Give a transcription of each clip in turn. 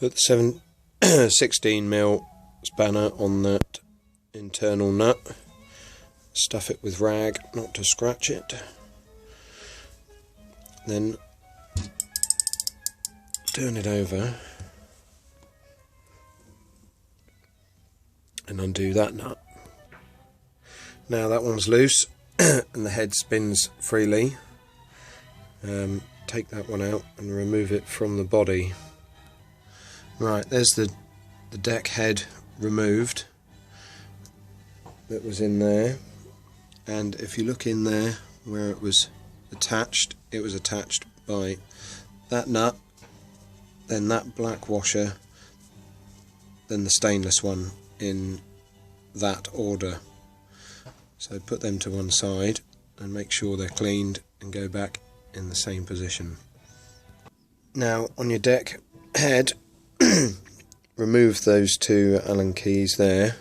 Put the 16mm spanner on that internal nut, stuff it with rag not to scratch it, then turn it over and undo that nut. Now that one's loose and the head spins freely. Take that one out and remove it from the body. Right, there's the deck head removed that was in there, and if you look in there where it was attached by that nut, then that black washer, then the stainless one, in that order. So put them to one side and make sure they're cleaned and go back in the same position. Now on your deck head, remove those two Allen keys there,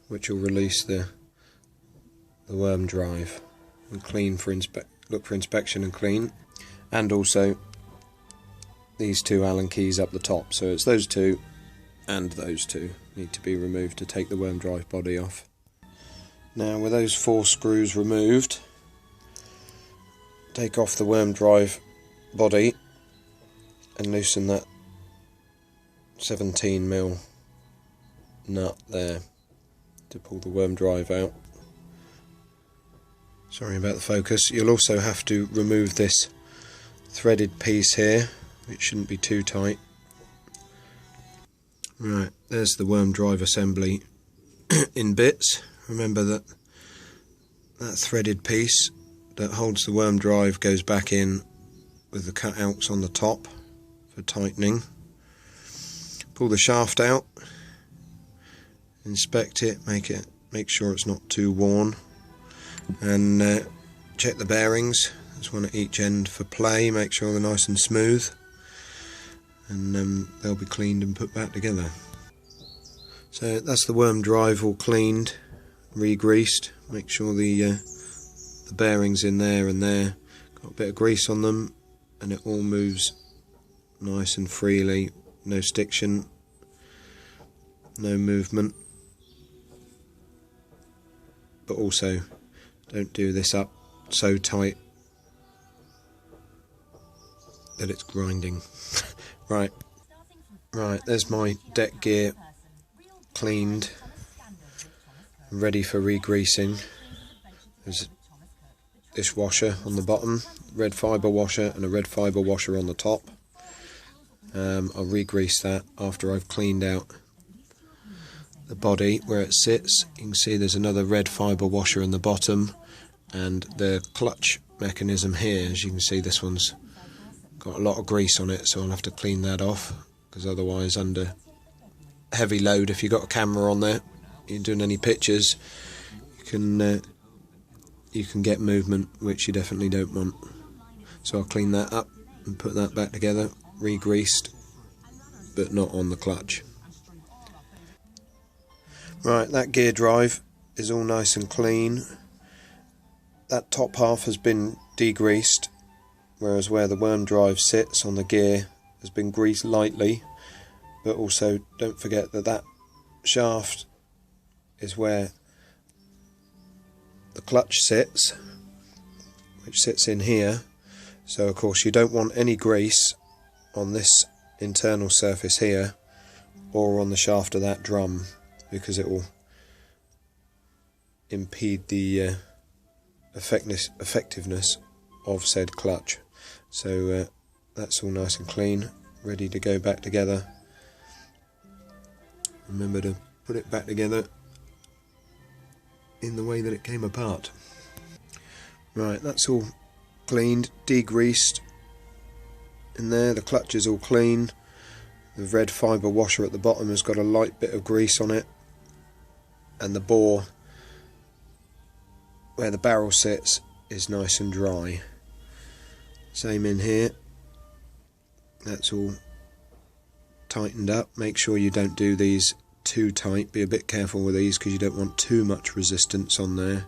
which will release the worm drive, and clean for look for inspection and clean, and also these two Allen keys up the top. So it's those two and those two need to be removed to take the worm drive body off. Now with those 4 screws removed, take off the worm drive body and loosen that 17mm nut there to pull the worm drive out. Sorry about the focus. You'll also have to remove this threaded piece here, which shouldn't be too tight. Right, there's the worm drive assembly in bits. Remember that threaded piece that holds the worm drive goes back in with the cutouts on the top for tightening. Pull the shaft out, inspect it, make sure it's not too worn, and check the bearings. There's one at each end for play, make sure they're nice and smooth, and they'll be cleaned and put back together. So that's the worm drive all cleaned, re-greased. Make sure the bearings in there and there got a bit of grease on them, and it all moves nice and freely, no stiction, no movement. But also don't do this up so tight that it's grinding. Right, there's my deck gear cleaned, ready for re-greasing. There's this washer on the bottom, red fibre washer, and a red fibre washer on the top. I'll re-grease that after I've cleaned out the body where it sits. You can see there's another red fibre washer in the bottom, and the clutch mechanism here, as you can see, this one's got a lot of grease on it, so I'll have to clean that off, because otherwise under heavy load, if you've got a camera on there, you're doing any pictures, you can get movement, which you definitely don't want. So I'll clean that up and put that back together, re-greased, but not on the clutch. Right, that gear drive is all nice and clean. That top half has been degreased, whereas where the worm drive sits on the gear has been greased lightly. But also don't forget that shaft is where the clutch sits, which sits in here. So of course you don't want any grease on this internal surface here or on the shaft of that drum, because it will impede the effectiveness of said clutch. So that's all nice and clean, ready to go back together. Remember to put it back together in the way that it came apart. Right, that's all cleaned, degreased in there. The clutch is all clean. The red fibre washer at the bottom has got a light bit of grease on it, and the bore where the barrel sits is nice and dry. Same in here. That's all tightened up. Make sure you don't do these too tight. Be a bit careful with these, because you don't want too much resistance on there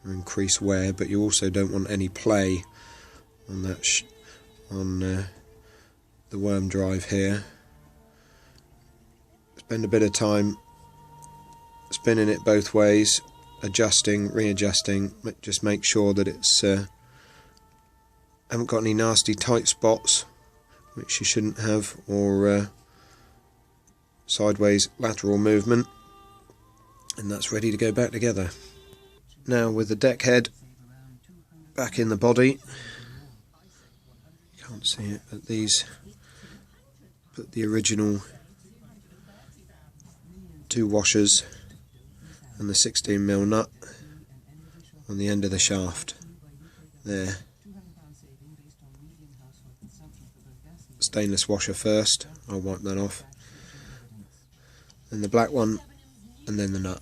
or increase wear, but you also don't want any play on that the the worm drive here. Spend a bit of time spinning it both ways, adjusting, readjusting. Just make sure that it's haven't got any nasty tight spots, which you shouldn't have, or sideways lateral movement, and that's ready to go back together. Now with the deck head back in the body, you can't see it, but put the original 2 washers and the 16mm nut on the end of the shaft there. Stainless washer first, I'll wipe that off, then the black one, and then the nut.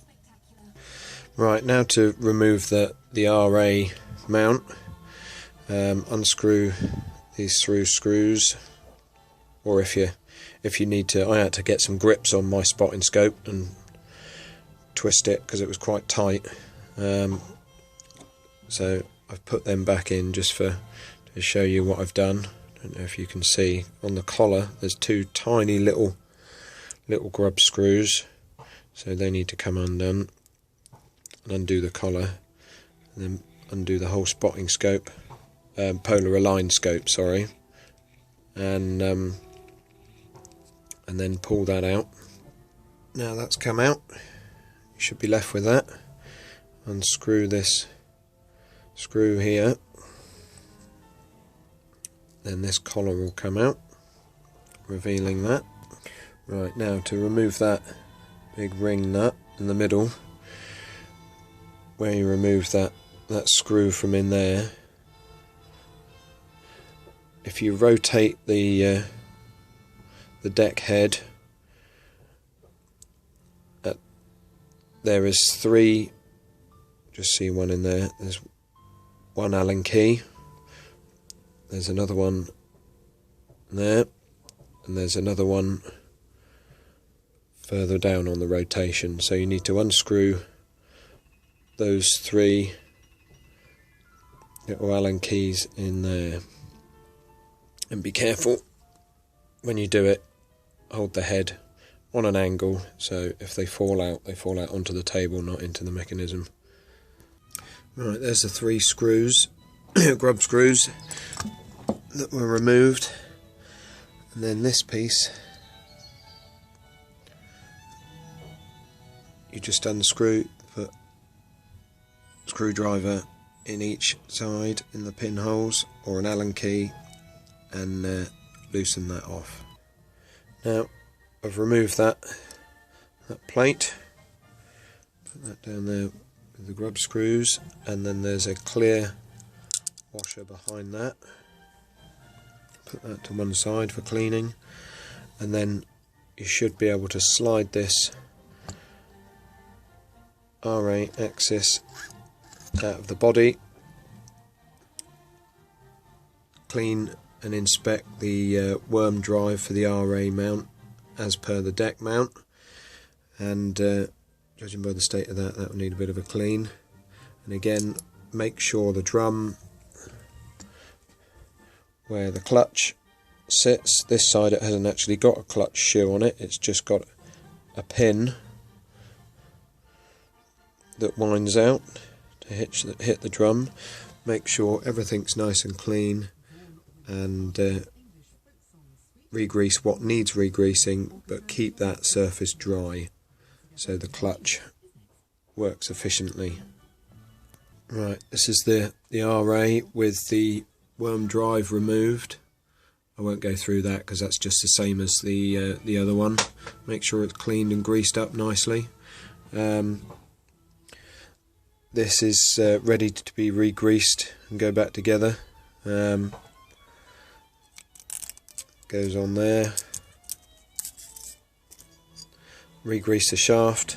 Right, now to remove the RA mount, unscrew these through screws, or if you need to, I had to get some grips on my spotting scope and twist it because it was quite tight, so I've put them back in just to show you what I've done. I don't know if you can see on the collar there's 2 tiny little grub screws, so they need to come undone, and undo the collar, and then undo the whole spotting scope, polar aligned scope, sorry, and then pull that out. Now that's come out, you should be left with that. Unscrew this screw here, then this collar will come out, revealing that. Right, now to remove that big ring nut in the middle, where you remove that screw from in there, if you rotate the deck head, there is 3, just see one in there, there's 1 Allen key, there's another one there, and there's another one further down on the rotation, so you need to unscrew those 3 little Allen keys in there, and be careful when you do it, hold the head on an angle, so if they fall out onto the table, not into the mechanism. Right, there's the 3 screws, grub screws that were removed, and then this piece you just unscrew, put screwdriver in each side in the pinholes, or an Allen key, and loosen that off. Now I've removed that plate, put that down there with the grub screws, and then there's a clear washer behind that. Put that to one side for cleaning, and then you should be able to slide this RA axis out of the body, clean and inspect the worm drive for the RA mount as per the deck mount, and judging by the state of that will need a bit of a clean. And again, make sure the drum where the clutch sits, this side it hasn't actually got a clutch shoe on it, it's just got a pin that winds out to hit the drum. Make sure everything's nice and clean, and re-grease what needs re-greasing, but keep that surface dry so the clutch works efficiently. Right, this is the RA with the worm drive removed. I won't go through that because that's just the same as the other one. Make sure it's cleaned and greased up nicely. This is ready to be re-greased and go back together. Goes on there. Re-grease the shaft,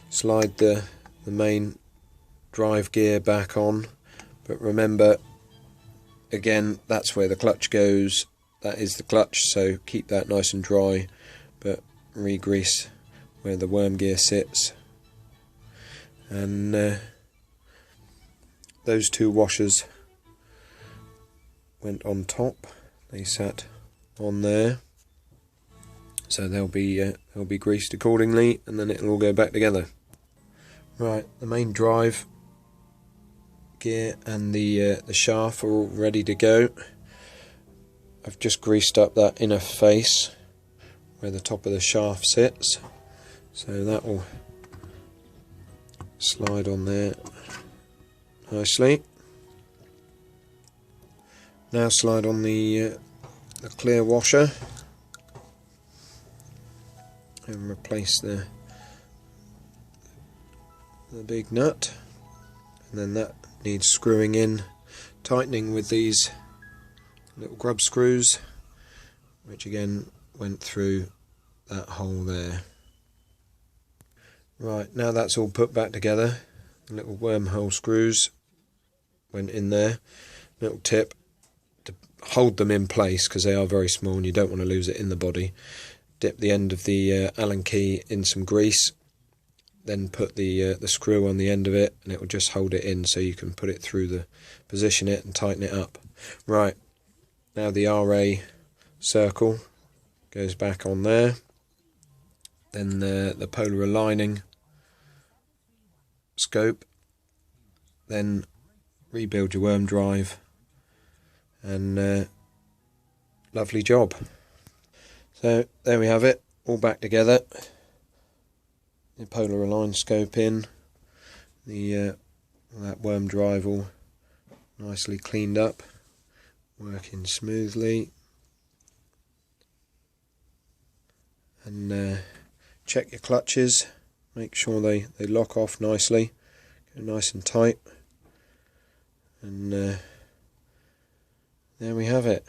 slide the main drive gear back on, but remember, again, that's where the clutch goes, that is the clutch, so keep that nice and dry, but re-grease where the worm gear sits. And those 2 washers went on top, they sat on there, so they'll be greased accordingly, and then it'll all go back together. Right, the main drive gear and the shaft are all ready to go. I've just greased up that inner face where the top of the shaft sits, so that will slide on there nicely. Now slide on the clear washer and replace the big nut, and then that needs screwing in, tightening with these little grub screws, which again went through that hole there. Right, now that's all put back together, the little wormhole screws went in there, little tip to hold them in place because they are very small and you don't want to lose it in the body. Dip the end of the Allen key in some grease, then put the screw on the end of it, and it will just hold it in, so you can put it through position it and tighten it up. Right, now the RA circle goes back on there, then the polar aligning scope, then rebuild your worm drive, and lovely job. So there we have it, all back together. The polar align scope in, that worm drive all nicely cleaned up, working smoothly. And check your clutches, make sure they lock off nicely, go nice and tight, and there we have it.